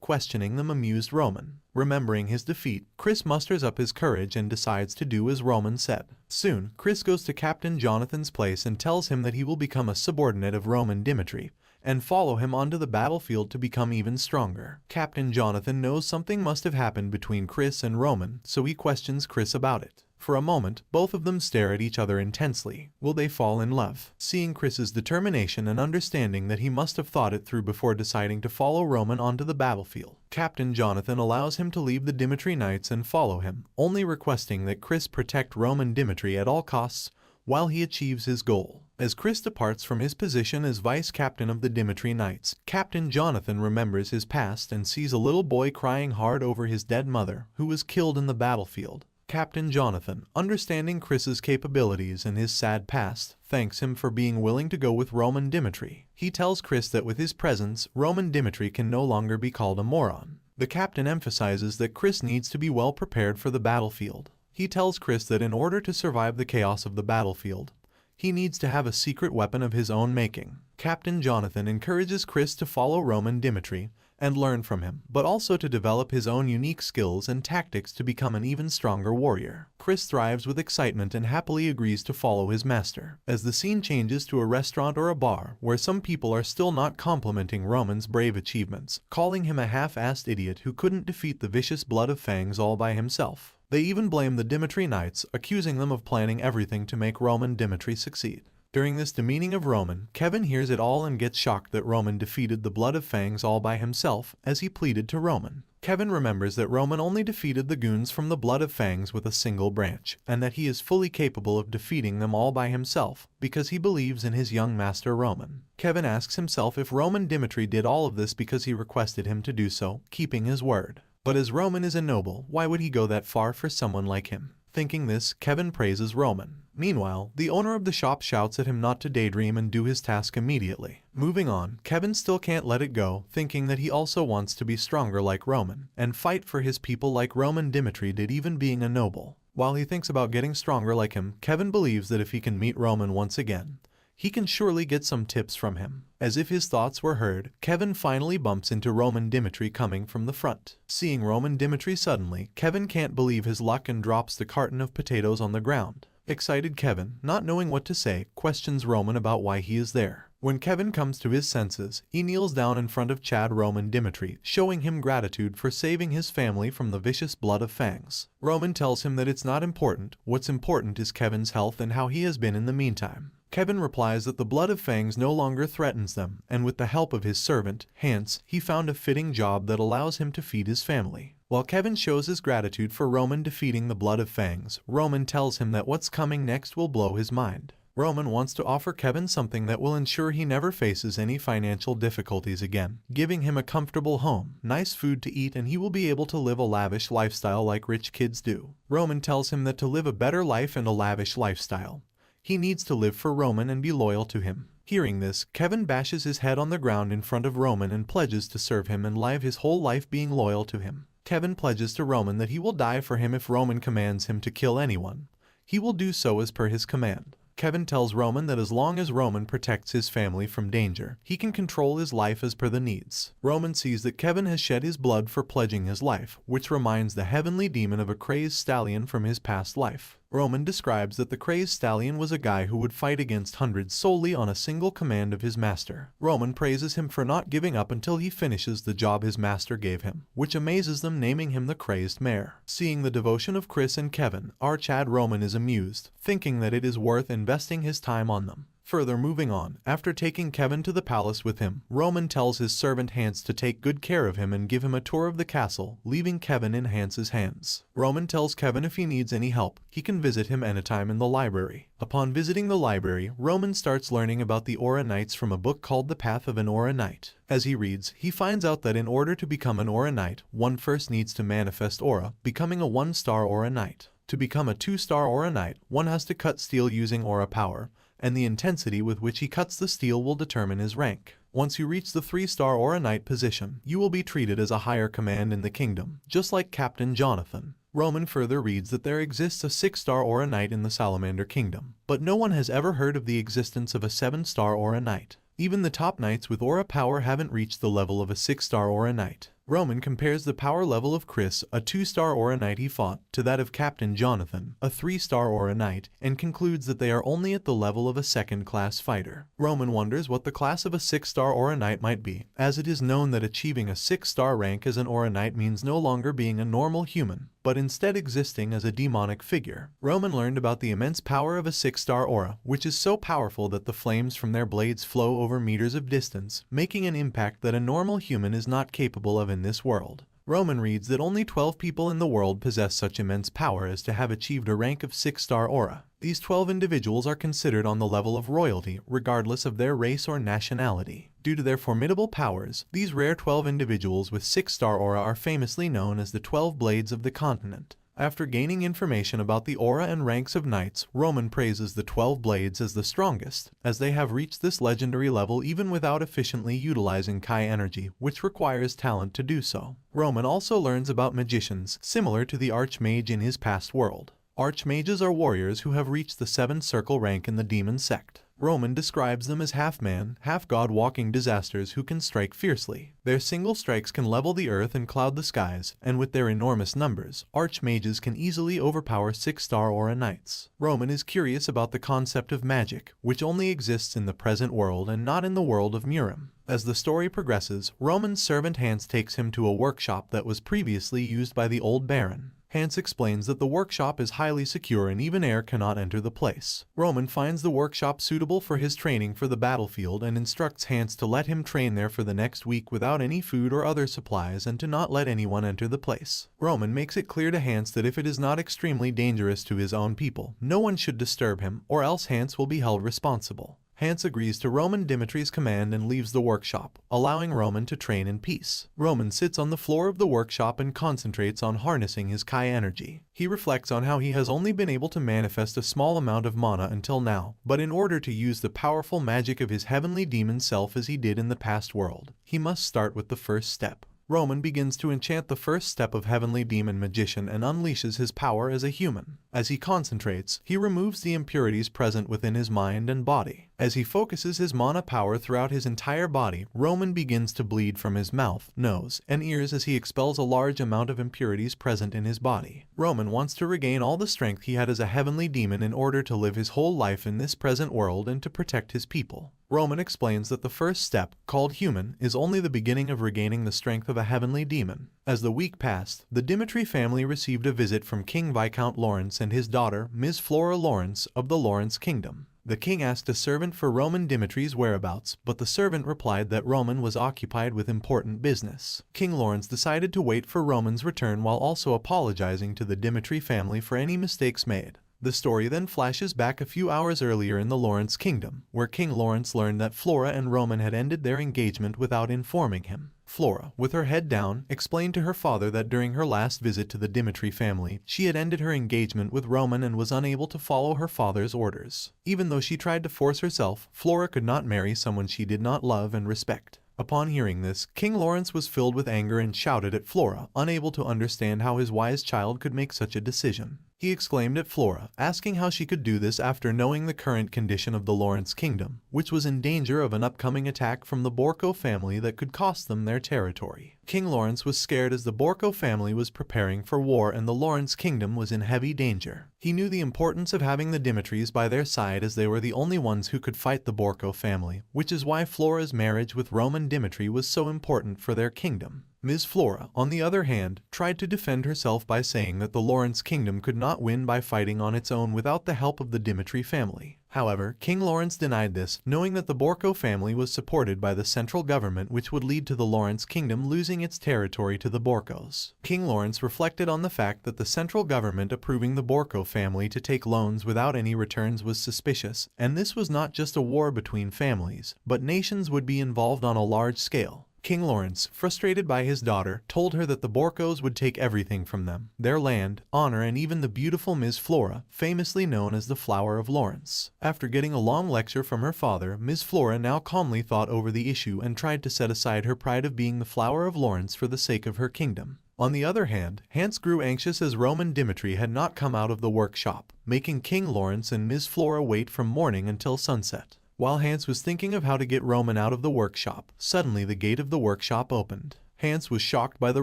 questioning them amused Roman. Remembering his defeat, Chris musters up his courage and decides to do as Roman said. Soon, Chris goes to Captain Jonathan's place and tells him that he will become a subordinate of Roman Dimitri, and follow him onto the battlefield to become even stronger. Captain Jonathan knows something must have happened between Chris and Roman, so he questions Chris about it. For a moment, both of them stare at each other intensely. Will they fall in love? Seeing Chris's determination and understanding that he must have thought it through before deciding to follow Roman onto the battlefield, Captain Jonathan allows him to leave the Dimitri Knights and follow him, only requesting that Chris protect Roman Dimitri at all costs while he achieves his goal. As Chris departs from his position as vice captain of the Dimitri Knights, Captain Jonathan remembers his past and sees a little boy crying hard over his dead mother, who was killed in the battlefield. Captain Jonathan, understanding Chris's capabilities and his sad past, thanks him for being willing to go with Roman Dimitri. He tells Chris that with his presence, Roman Dimitri can no longer be called a moron. The captain emphasizes that Chris needs to be well prepared for the battlefield. He tells Chris that in order to survive the chaos of the battlefield, he needs to have a secret weapon of his own making. Captain Jonathan encourages Chris to follow Roman Dimitri and learn from him, but also to develop his own unique skills and tactics to become an even stronger warrior. Chris thrives with excitement and happily agrees to follow his master. As the scene changes to a restaurant or a bar, where some people are still not complimenting Roman's brave achievements, calling him a half-assed idiot who couldn't defeat the vicious blood of fangs all by himself. They even blame the Dimitri Knights, accusing them of planning everything to make Roman Dimitri succeed. During this demeaning of Roman, Kevin hears it all and gets shocked that Roman defeated the Blood of Fangs all by himself, as he pleaded to Roman. Kevin remembers that Roman only defeated the goons from the Blood of Fangs with a single branch, and that he is fully capable of defeating them all by himself, because he believes in his young master Roman. Kevin asks himself if Roman Dimitri did all of this because he requested him to do so, keeping his word. But as Roman is a noble, why would he go that far for someone like him? Thinking this, Kevin praises Roman. Meanwhile, the owner of the shop shouts at him not to daydream and do his task immediately. Moving on, Kevin still can't let it go, thinking that he also wants to be stronger like Roman, and fight for his people like Roman Dimitri did, even being a noble. While he thinks about getting stronger like him, Kevin believes that if he can meet Roman once again, he can surely get some tips from him. As if his thoughts were heard, Kevin finally bumps into Roman Dimitri coming from the front. Seeing Roman Dimitri suddenly, Kevin can't believe his luck and drops the carton of potatoes on the ground. Excited Kevin, not knowing what to say, questions Roman about why he is there. When Kevin comes to his senses, he kneels down in front of Chad Roman Dimitri, showing him gratitude for saving his family from the vicious Blood of Fangs. Roman tells him that it's not important, what's important is Kevin's health and how he has been in the meantime. Kevin replies that the Blood of Fangs no longer threatens them, and with the help of his servant, Hans, he found a fitting job that allows him to feed his family. While Kevin shows his gratitude for Roman defeating the Blood of Fangs, Roman tells him that what's coming next will blow his mind. Roman wants to offer Kevin something that will ensure he never faces any financial difficulties again, giving him a comfortable home, nice food to eat, and he will be able to live a lavish lifestyle like rich kids do. Roman tells him that to live a better life and a lavish lifestyle, he needs to live for Roman and be loyal to him. Hearing this, Kevin bashes his head on the ground in front of Roman and pledges to serve him and live his whole life being loyal to him. Kevin pledges to Roman that he will die for him if Roman commands him to kill anyone. He will do so as per his command. Kevin tells Roman that as long as Roman protects his family from danger, he can control his life as per the needs. Roman sees that Kevin has shed his blood for pledging his life, which reminds the heavenly demon of a crazed stallion from his past life. Roman describes that the crazed stallion was a guy who would fight against hundreds solely on a single command of his master. Roman praises him for not giving up until he finishes the job his master gave him, which amazes them, naming him the crazed mare. Seeing the devotion of Chris and Kevin, our Chad Roman is amused, thinking that it is worth investing his time on them. Further moving on, after taking Kevin to the palace with him, Roman tells his servant Hans to take good care of him and give him a tour of the castle, leaving Kevin in Hans's hands. Roman tells Kevin if he needs any help, he can visit him anytime in the library. Upon visiting the library, Roman starts learning about the Aura Knights from a book called The Path of an Aura Knight. As he reads, he finds out that in order to become an Aura Knight, one first needs to manifest aura, becoming a 1-star Aura Knight. To become a 2-star Aura Knight, one has to cut steel using aura power, and the intensity with which he cuts the steel will determine his rank. Once you reach the 3-star Aura Knight position, you will be treated as a higher command in the kingdom, just like Captain Jonathan. Roman further reads that there exists a 6-star Aura Knight in the Salamander Kingdom, but no one has ever heard of the existence of a 7-star Aura Knight. Even the top knights with aura power haven't reached the level of a 6-star Aura Knight. Roman compares the power level of Chris, a 2-star Aura Knight he fought, to that of Captain Jonathan, a 3-star Aura Knight, and concludes that they are only at the level of a second-class fighter. Roman wonders what the class of a 6-star Aura Knight might be, as it is known that achieving a 6-star rank as an Aura Knight means no longer being a normal human, but instead existing as a demonic figure. Roman learned about the immense power of a 6-star aura, which is so powerful that the flames from their blades flow over meters of distance, making an impact that a normal human is not capable of in this world. Roman reads that only 12 people in the world possess such immense power as to have achieved a rank of 6-star aura. These 12 individuals are considered on the level of royalty, regardless of their race or nationality. Due to their formidable powers, these rare 12 individuals with 6-star aura are famously known as the 12 Blades of the Continent. After gaining information about the aura and ranks of knights, Roman praises the 12 Blades as the strongest, as they have reached this legendary level even without efficiently utilizing Kai energy, which requires talent to do so. Roman also learns about magicians, similar to the Archmage in his past world. Archmages are warriors who have reached the 7th circle rank in the demon sect. Roman describes them as half-man, half-god walking disasters who can strike fiercely. Their single strikes can level the earth and cloud the skies, and with their enormous numbers, archmages can easily overpower 6-star aura knights. Roman is curious about the concept of magic, which only exists in the present world and not in the world of Murim. As the story progresses, Roman's servant Hans takes him to a workshop that was previously used by the old baron. Hans explains that the workshop is highly secure and even air cannot enter the place. Roman finds the workshop suitable for his training for the battlefield and instructs Hans to let him train there for the next week without any food or other supplies and to not let anyone enter the place. Roman makes it clear to Hans that if it is not extremely dangerous to his own people, no one should disturb him, or else Hans will be held responsible. Hans agrees to Roman Dimitri's command and leaves the workshop, allowing Roman to train in peace. Roman sits on the floor of the workshop and concentrates on harnessing his Kai energy. He reflects on how he has only been able to manifest a small amount of mana until now, but in order to use the powerful magic of his heavenly demon self as he did in the past world, he must start with the first step. Roman begins to enchant the first step of Heavenly Demon Magician and unleashes his power as a human. As he concentrates, he removes the impurities present within his mind and body. As he focuses his mana power throughout his entire body, Roman begins to bleed from his mouth, nose, and ears as he expels a large amount of impurities present in his body. Roman wants to regain all the strength he had as a heavenly demon in order to live his whole life in this present world and to protect his people. Roman explains that the first step, called human, is only the beginning of regaining the strength of a heavenly demon. As the week passed, the Dimitri family received a visit from King Viscount Lawrence and his daughter, Ms. Flora Lawrence, of the Lawrence Kingdom. The king asked a servant for Roman Dimitri's whereabouts, but the servant replied that Roman was occupied with important business. King Lawrence decided to wait for Roman's return while also apologizing to the Dimitri family for any mistakes made. The story then flashes back a few hours earlier in the Lawrence Kingdom, where King Lawrence learned that Flora and Roman had ended their engagement without informing him. Flora, with her head down, explained to her father that during her last visit to the Dimitri family, she had ended her engagement with Roman and was unable to follow her father's orders. Even though she tried to force herself, Flora could not marry someone she did not love and respect. Upon hearing this, King Lawrence was filled with anger and shouted at Flora, unable to understand how his wise child could make such a decision. He exclaimed at Flora, asking how she could do this after knowing the current condition of the Lawrence Kingdom, which was in danger of an upcoming attack from the Borco family that could cost them their territory. King Lawrence was scared as the Borco family was preparing for war and the Lawrence Kingdom was in heavy danger. He knew the importance of having the Dimitris by their side as they were the only ones who could fight the Borco family, which is why Flora's marriage with Roman Dimitri was so important for their kingdom. Ms. Flora, on the other hand, tried to defend herself by saying that the Lawrence Kingdom could not win by fighting on its own without the help of the Dimitri family. However, King Lawrence denied this, knowing that the Borco family was supported by the central government, which would lead to the Lawrence Kingdom losing its territory to the Borcos. King Lawrence reflected on the fact that the central government approving the Borco family to take loans without any returns was suspicious, and this was not just a war between families, but nations would be involved on a large scale. King Lawrence, frustrated by his daughter, told her that the Borcos would take everything from them, their land, honor, and even the beautiful Ms. Flora, famously known as the Flower of Lawrence. After getting a long lecture from her father, Ms. Flora now calmly thought over the issue and tried to set aside her pride of being the Flower of Lawrence for the sake of her kingdom. On the other hand, Hans grew anxious as Roman Dimitri had not come out of the workshop, making King Lawrence and Ms. Flora wait from morning until sunset. While Hans was thinking of how to get Roman out of the workshop, suddenly the gate of the workshop opened. Hans was shocked by the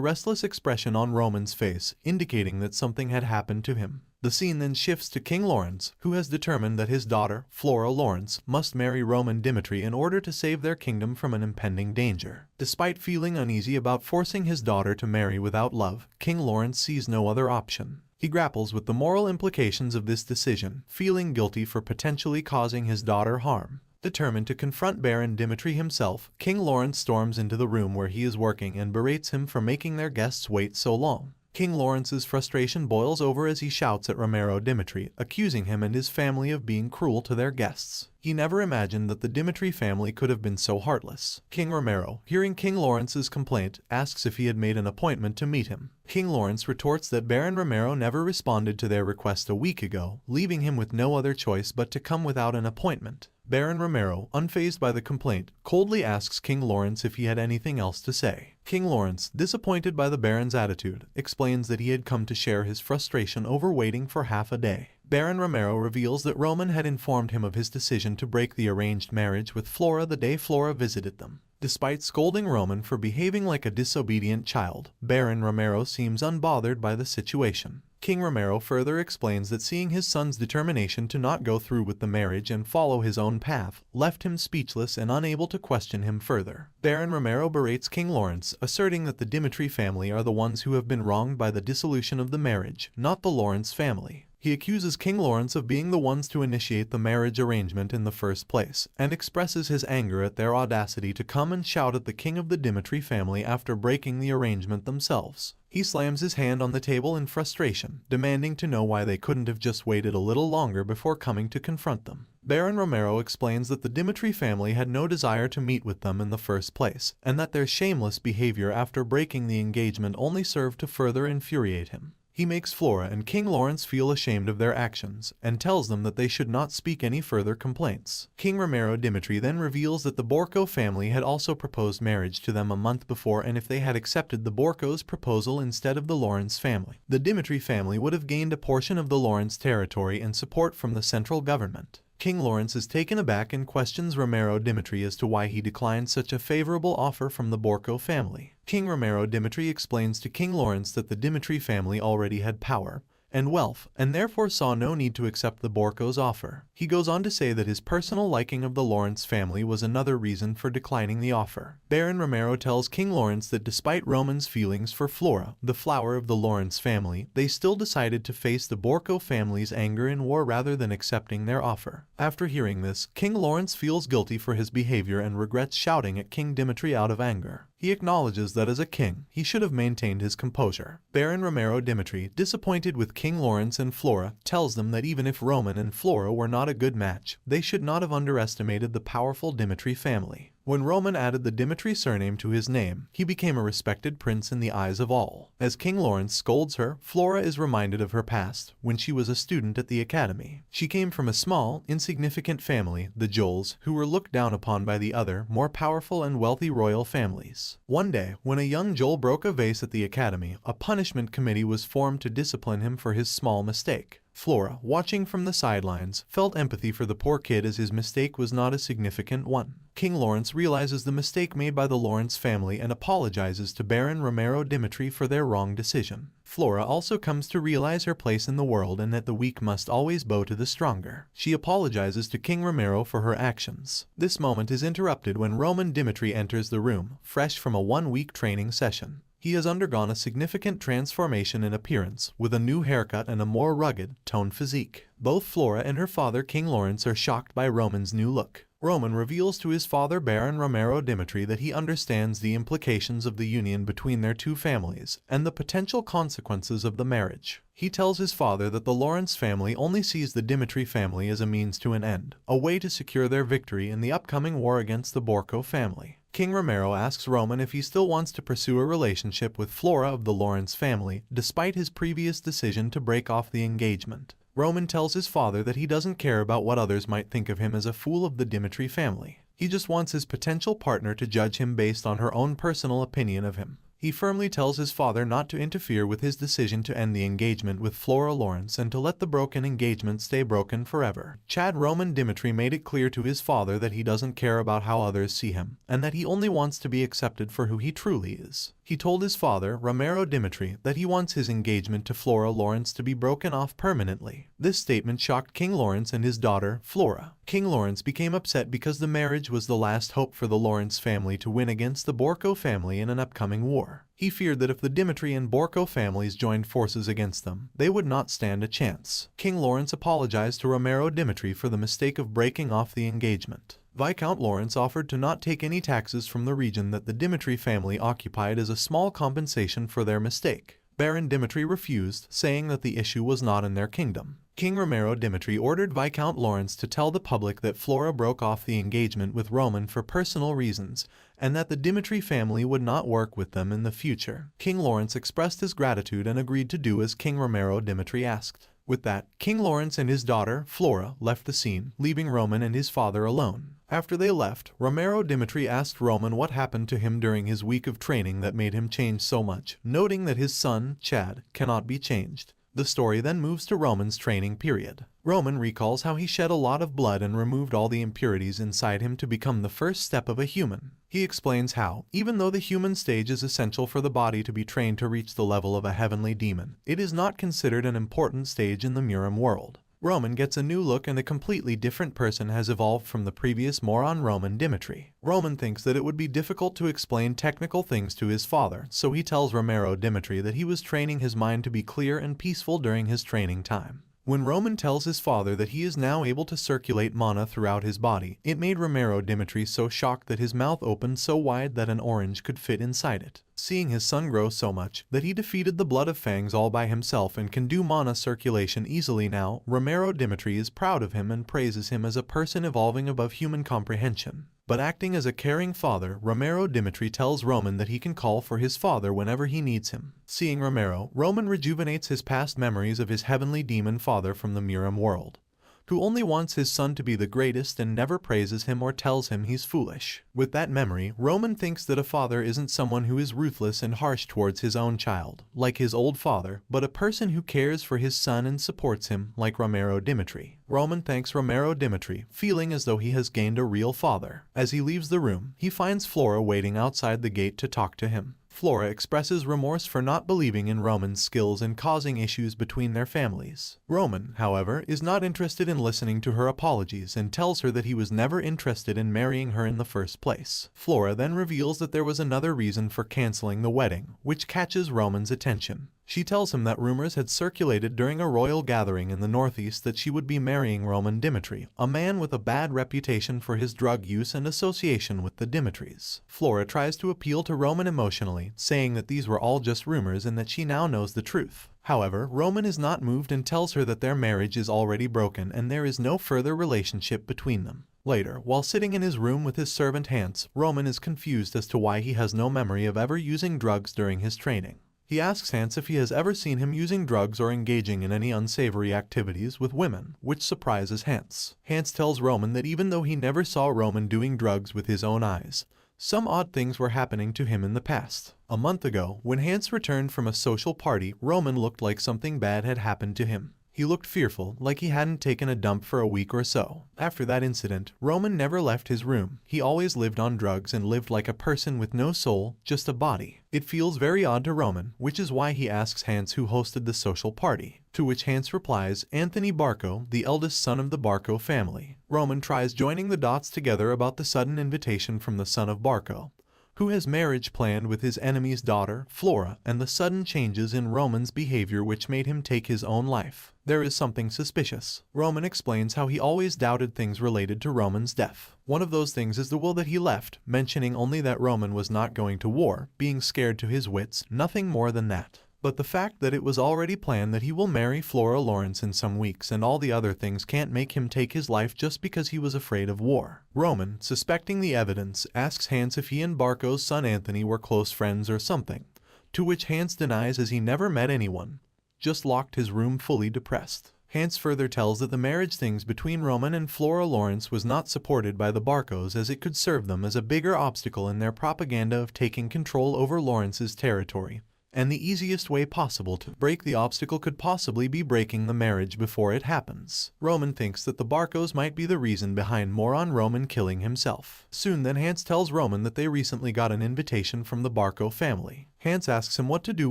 restless expression on Roman's face, indicating that something had happened to him. The scene then shifts to King Lawrence, who has determined that his daughter, Flora Lawrence, must marry Roman Dimitri in order to save their kingdom from an impending danger. Despite feeling uneasy about forcing his daughter to marry without love, King Lawrence sees no other option. He grapples with the moral implications of this decision, feeling guilty for potentially causing his daughter harm. Determined to confront Baron Dimitri himself, King Lawrence storms into the room where he is working and berates him for making their guests wait so long. King Lawrence's frustration boils over as he shouts at Romero Dimitri, accusing him and his family of being cruel to their guests. He never imagined that the Dimitri family could have been so heartless. King Romero, hearing King Lawrence's complaint, asks if he had made an appointment to meet him. King Lawrence retorts that Baron Romero never responded to their request a week ago, leaving him with no other choice but to come without an appointment. Baron Romero, unfazed by the complaint, coldly asks King Lawrence if he had anything else to say. King Lawrence, disappointed by the Baron's attitude, explains that he had come to share his frustration over waiting for half a day. Baron Romero reveals that Roman had informed him of his decision to break the arranged marriage with Flora the day Flora visited them. Despite scolding Roman for behaving like a disobedient child, Baron Romero seems unbothered by the situation. King Romero further explains that seeing his son's determination to not go through with the marriage and follow his own path left him speechless and unable to question him further. Baron Romero berates King Lawrence, asserting that the Dimitri family are the ones who have been wronged by the dissolution of the marriage, not the Lawrence family. He accuses King Lawrence of being the ones to initiate the marriage arrangement in the first place, and expresses his anger at their audacity to come and shout at the king of the Dimitri family after breaking the arrangement themselves. He slams his hand on the table in frustration, demanding to know why they couldn't have just waited a little longer before coming to confront them. Baron Romero explains that the Dimitri family had no desire to meet with them in the first place, and that their shameless behavior after breaking the engagement only served to further infuriate him. He makes Flora and King Lawrence feel ashamed of their actions, and tells them that they should not speak any further complaints. King Romero Dimitri then reveals that the Borco family had also proposed marriage to them a month before, and if they had accepted the Borco's proposal instead of the Lawrence family, the Dimitri family would have gained a portion of the Lawrence territory and support from the central government. King Lawrence is taken aback and questions Romero Dimitri as to why he declined such a favorable offer from the Borco family. King Romero Dimitri explains to King Lawrence that the Dimitri family already had power and wealth, and therefore saw no need to accept the Borco's offer. He goes on to say that his personal liking of the Lawrence family was another reason for declining the offer. Baron Romero tells King Lawrence that despite Roman's feelings for Flora, the flower of the Lawrence family, they still decided to face the Borco family's anger in war rather than accepting their offer. After hearing this, King Lawrence feels guilty for his behavior and regrets shouting at King Dimitri out of anger. He acknowledges that as a king, he should have maintained his composure. Baron Romero Dimitri, disappointed with King Lawrence and Flora, tells them that even if Roman and Flora were not a good match, they should not have underestimated the powerful Dimitri family. When Roman added the Dimitri surname to his name, he became a respected prince in the eyes of all. As King Lawrence scolds her, Flora is reminded of her past, when she was a student at the academy. She came from a small, insignificant family, the Joels, who were looked down upon by the other, more powerful and wealthy royal families. One day, when a young Joel broke a vase at the academy, a punishment committee was formed to discipline him for his small mistake. Flora, watching from the sidelines, felt empathy for the poor kid as his mistake was not a significant one. King Lawrence realizes the mistake made by the Lawrence family and apologizes to Baron Romero Dimitri for their wrong decision. Flora also comes to realize her place in the world and that the weak must always bow to the stronger. She apologizes to King Romero for her actions. This moment is interrupted when Roman Dimitri enters the room, fresh from a one-week training session. He has undergone a significant transformation in appearance, with a new haircut and a more rugged, toned physique. Both Flora and her father King Lawrence are shocked by Roman's new look. Roman reveals to his father Baron Romero Dimitri that he understands the implications of the union between their two families, and the potential consequences of the marriage. He tells his father that the Lawrence family only sees the Dimitri family as a means to an end, a way to secure their victory in the upcoming war against the Borco family. King Romero asks Roman if he still wants to pursue a relationship with Flora of the Lawrence family, despite his previous decision to break off the engagement. Roman tells his father that he doesn't care about what others might think of him as a fool of the Dimitri family. He just wants his potential partner to judge him based on her own personal opinion of him. He firmly tells his father not to interfere with his decision to end the engagement with Flora Lawrence and to let the broken engagement stay broken forever. Chad Roman Dimitri made it clear to his father that he doesn't care about how others see him, and that he only wants to be accepted for who he truly is. He told his father, Romero Dimitri, that he wants his engagement to Flora Lawrence to be broken off permanently. This statement shocked King Lawrence and his daughter, Flora. King Lawrence became upset because the marriage was the last hope for the Lawrence family to win against the Borko family in an upcoming war. He feared that if the Dimitri and Borko families joined forces against them, they would not stand a chance. King Lawrence apologized to Romero Dimitri for the mistake of breaking off the engagement. Viscount Lawrence offered to not take any taxes from the region that the Dimitri family occupied as a small compensation for their mistake. Baron Dimitri refused, saying that the issue was not in their kingdom. King Romero Dimitri ordered Viscount Lawrence to tell the public that Flora broke off the engagement with Roman for personal reasons, and that the Dimitri family would not work with them in the future. King Lawrence expressed his gratitude and agreed to do as King Romero Dimitri asked. With that, King Lawrence and his daughter, Flora, left the scene, leaving Roman and his father alone. After they left, Romero Dimitri asked Roman what happened to him during his week of training that made him change so much, noting that his son, Chad, cannot be changed. The story then moves to Roman's training period. Roman recalls how he shed a lot of blood and removed all the impurities inside him to become the first step of a human. He explains how, even though the human stage is essential for the body to be trained to reach the level of a heavenly demon, it is not considered an important stage in the Muram world. Roman gets a new look and a completely different person has evolved from the previous Moron Roman Dimitri. Roman thinks that it would be difficult to explain technical things to his father, so he tells Romero Dimitri that he was training his mind to be clear and peaceful during his training time. When Roman tells his father that he is now able to circulate mana throughout his body, it made Romero Dimitri so shocked that his mouth opened so wide that an orange could fit inside it. Seeing his son grow so much that he defeated the Blood of Fangs all by himself and can do mana circulation easily now, Romero Dimitri is proud of him and praises him as a person evolving above human comprehension. But acting as a caring father, Romero Dimitri tells Roman that he can call for his father whenever he needs him. Seeing Romero, Roman rejuvenates his past memories of his heavenly demon father from the Muram world, who only wants his son to be the greatest and never praises him or tells him he's foolish. With that memory, Roman thinks that a father isn't someone who is ruthless and harsh towards his own child, like his old father, but a person who cares for his son and supports him, like Romero Dimitri. Roman thanks Romero Dimitri, feeling as though he has gained a real father. As he leaves the room, he finds Flora waiting outside the gate to talk to him. Flora expresses remorse for not believing in Roman's skills and causing issues between their families. Roman, however, is not interested in listening to her apologies and tells her that he was never interested in marrying her in the first place. Flora then reveals that there was another reason for canceling the wedding, which catches Roman's attention. She tells him that rumors had circulated during a royal gathering in the northeast that she would be marrying Roman Dimitri, a man with a bad reputation for his drug use and association with the Dimitris. Flora tries to appeal to Roman emotionally, saying that these were all just rumors and that she now knows the truth. However, Roman is not moved and tells her that their marriage is already broken and there is no further relationship between them. Later, while sitting in his room with his servant Hans, Roman is confused as to why he has no memory of ever using drugs during his training. He asks Hans if he has ever seen him using drugs or engaging in any unsavory activities with women, which surprises Hans. Hans tells Roman that even though he never saw Roman doing drugs with his own eyes, some odd things were happening to him in the past. A month ago, when Hans returned from a social party, Roman looked like something bad had happened to him. He looked fearful, like he hadn't taken a dump for a week or so. After that incident, Roman never left his room. He always lived on drugs and lived like a person with no soul, just a body. It feels very odd to Roman, which is why he asks Hans who hosted the social party. To which Hans replies, Anthony Barco, the eldest son of the Barco family. Roman tries joining the dots together about the sudden invitation from the son of Barco, who has marriage planned with his enemy's daughter, Flora, and the sudden changes in Roman's behavior which made him take his own life. There is something suspicious. Roman explains how he always doubted things related to Roman's death. One of those things is the will that he left, mentioning only that Roman was not going to war, being scared to his wits, nothing more than that. But the fact that it was already planned that he will marry Flora Lawrence in some weeks and all the other things can't make him take his life just because he was afraid of war. Roman, suspecting the evidence, asks Hans if he and Barco's son Anthony were close friends or something, to which Hans denies as he never met anyone, just locked his room fully depressed. Hans further tells that the marriage things between Roman and Flora Lawrence was not supported by the Barcos as it could serve them as a bigger obstacle in their propaganda of taking control over Lawrence's territory, and the easiest way possible to break the obstacle could possibly be breaking the marriage before it happens. Roman thinks that the Barcos might be the reason behind Moron Roman killing himself. Soon then Hans tells Roman that they recently got an invitation from the Barco family. Hans asks him what to do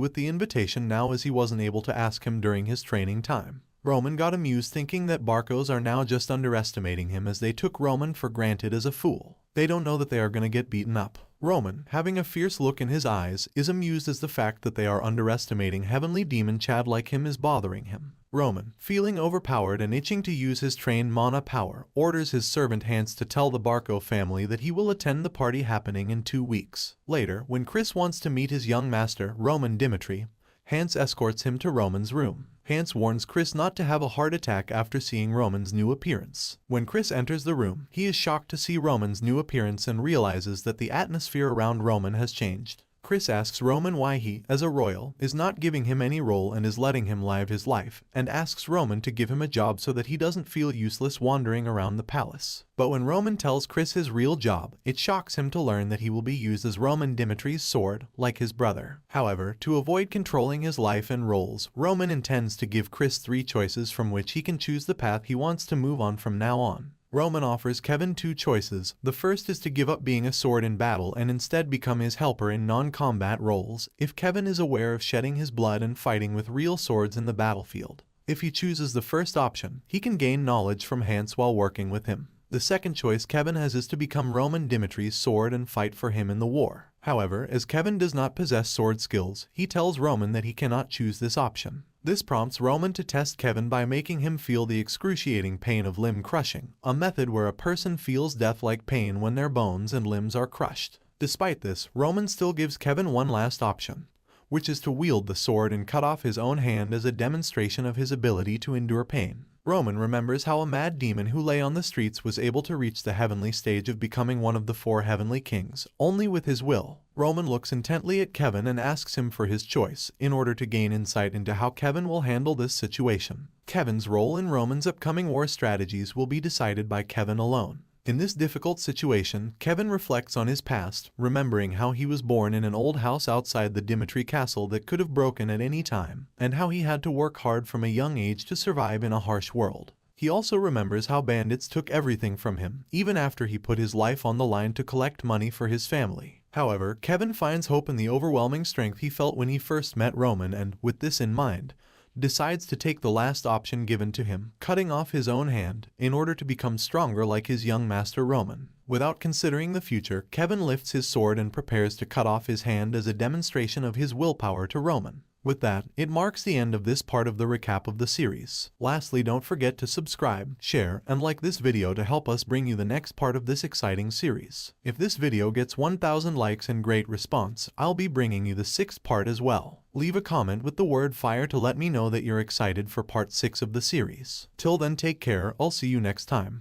with the invitation now, as he wasn't able to ask him during his training time. Roman got amused, thinking that Barcos are now just underestimating him, as they took Roman for granted as a fool. They don't know that they are going to get beaten up. Roman, having a fierce look in his eyes, is amused as the fact that they are underestimating heavenly demon Chad like him is bothering him. Roman, feeling overpowered and itching to use his trained mana power, orders his servant Hans to tell the Barco family that he will attend the party happening in 2 weeks. Later, when Chris wants to meet his young master, Roman Dimitri, Hans escorts him to Roman's room. Hans warns Chris not to have a heart attack after seeing Roman's new appearance. When Chris enters the room, he is shocked to see Roman's new appearance and realizes that the atmosphere around Roman has changed. Chris asks Roman why he, as a royal, is not giving him any role and is letting him live his life, and asks Roman to give him a job so that he doesn't feel useless wandering around the palace. But when Roman tells Chris his real job, it shocks him to learn that he will be used as Roman Dimitri's sword, like his brother. However, to avoid controlling his life and roles, Roman intends to give Chris 3 choices from which he can choose the path he wants to move on from now on. Roman offers Kevin 2 choices. The first is to give up being a sword in battle and instead become his helper in non-combat roles, if Kevin is aware of shedding his blood and fighting with real swords in the battlefield. If he chooses the first option, he can gain knowledge from Hans while working with him. The second choice Kevin has is to become Roman Dimitri's sword and fight for him in the war. However, as Kevin does not possess sword skills, he tells Roman that he cannot choose this option. This prompts Roman to test Kevin by making him feel the excruciating pain of limb crushing, a method where a person feels death-like pain when their bones and limbs are crushed. Despite this, Roman still gives Kevin one last option, which is to wield the sword and cut off his own hand as a demonstration of his ability to endure pain. Roman remembers how a mad demon who lay on the streets was able to reach the heavenly stage of becoming one of the 4 heavenly kings, only with his will. Roman looks intently at Kevin and asks him for his choice, in order to gain insight into how Kevin will handle this situation. Kevin's role in Roman's upcoming war strategies will be decided by Kevin alone. In this difficult situation, Kevin reflects on his past, remembering how he was born in an old house outside the Dimitri castle that could have broken at any time, and how he had to work hard from a young age to survive in a harsh world. He also remembers how bandits took everything from him, even after he put his life on the line to collect money for his family. However, Kevin finds hope in the overwhelming strength he felt when he first met Roman and, with this in mind, decides to take the last option given to him, cutting off his own hand, in order to become stronger like his young master Roman. Without considering the future, Kevin lifts his sword and prepares to cut off his hand as a demonstration of his willpower to Roman. With that, it marks the end of this part of the recap of the series. Lastly, don't forget to subscribe, share, and like this video to help us bring you the next part of this exciting series. If this video gets 1,000 likes and great response, I'll be bringing you the 6th part as well. Leave a comment with the word fire to let me know that you're excited for part 6 of the series. Till then, take care, I'll see you next time.